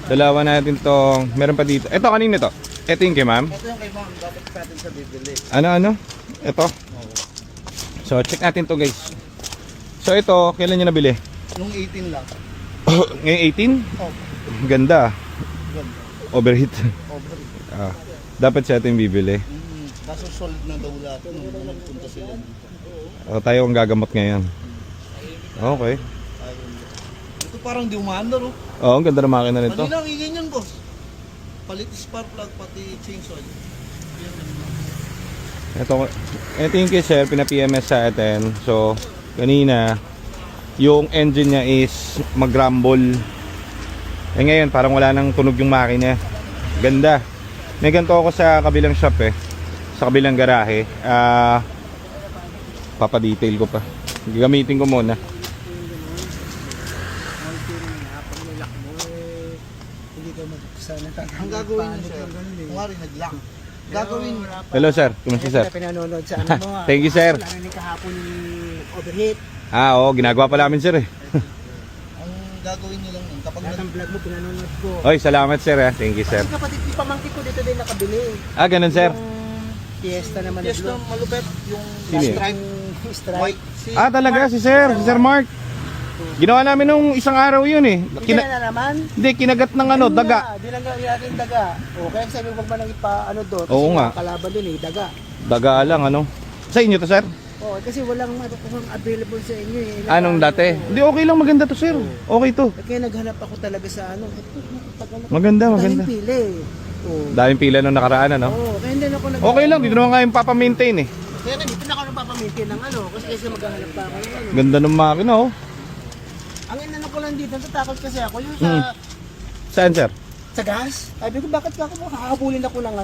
Dalawa natin tong, meron pa dito. Ito, kanino to? Ito yung kay ma'am? Ito yung kay ma'am, dapat natin sa bibili. Ano? Ito. So, check natin to guys. So, ito, kailan nyo nabili? Nung 18 lang. Ngayon 18? Oh, Ganda. ganda. Overheat. Overheat. Dapat siya ito yung bibili. Kaso solid na daw lahat nung nagpunta sila dito. Tayo ang gagamot ngayon. Okay. Ito parang di umaandar oh. Oo, ang ganda ng makina nito. Kanina ang ingay niyan boss. Palit spark plug pati change oil. Ito yung kay sir, pina-PMS sa atin. So, kanina, yung engine niya is mag-rumble. Ngayon, parang wala nang tunog yung makina. Ganda. May ganito ako sa kabilang shop sa kabilang garahe. Papadetail ko pa. Gagamitin ko muna. Ang gagawin niya sir, kunwari nag-lock. Gagawin niya. Hello sir, kumusta sir? Pinanonood sa ano mo. Thank you sir. Narinig kahapon overheat. Oo, ginagawa pa namin sir Ang gagawin niya lang yun, kapag Lahat ng vlog mo pinanonood ko. Oy, salamat sir Thank you sir. Kasi kapatid, yung pamangkin ko dito din nakabili. Ganun sir. Yung Fiesta naman. yes na malupet, yung Sino yun? stripe, Stripe. white. Si Talaga si Sir Mark. Ginawa namin nung isang araw yun Hindi na naman. Hindi, kinagat ng daga. Dinangga natin daga. O kaya sabi mo ba nang ipa doon. Oo nga. Kalaban din daga. Daga lang Sa inyo to sir? Oo, kasi walang available sa inyo Anong dati? Hindi, okay lang, maganda to sir. Okay to. Kaya naghanap ako talaga sa Maganda. Daming pili. Oo. Daming pila nung nakaraan Oo, kaya hindi na ako Okay lang, dito naman nga yung papamaintain Kaya dito na ako nagpapamintin ng kasi maghahanap pa ako ng Ganda ng makina Ang inano ko lang dito, natakot kasi ako yung sa Saan sir? sa gas. Sabi ko bakit ako hahabulin ako ng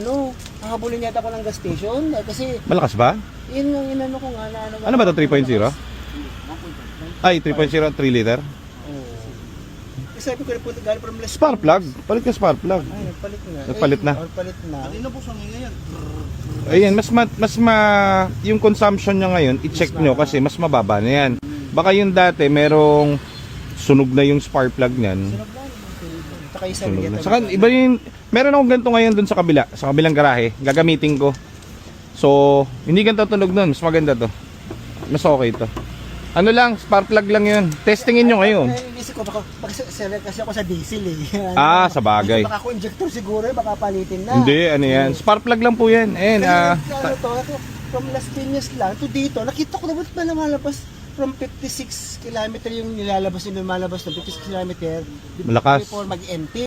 hahabulin yata ako ng gas station kasi Malakas ba? yun yung inano ko nga na Ano ba to 3.0? Ay, 3.0, 3 liter? Kasi sabi ko napunta galing from Las Spark plug? Palit ka spark plug. Ay, nagpalit na. Nagpalit na? Nagpalit na. kanina po sa ngayon. Ayan, yung consumption niya ngayon, i-check nyo kasi mas mababa na yan. Baka yung dati merong sunog na yung spark plug niyan. Saka isa Sunog rin na. Saka iba yung, meron akong ganito ngayon dun sa kabilang garahe. Gagamitin ko. So, hindi ganito tunog nun. Mas maganda to. Mas okay to. Ano lang, spark plug lang yun. Testingin nyo ngayon. Inisip ko baka seller kasi ako sa diesel Sa bagay. Baka ako injector siguro, baka palitin na. Hindi, ano yan. Spark plug lang po yan. Ayan, from Las Piñas lang to dito, nakita ko na ba't ba lumalabas from 56 km yung nilalabas yung lumalabas na 56 km Malakas. before mag-empty.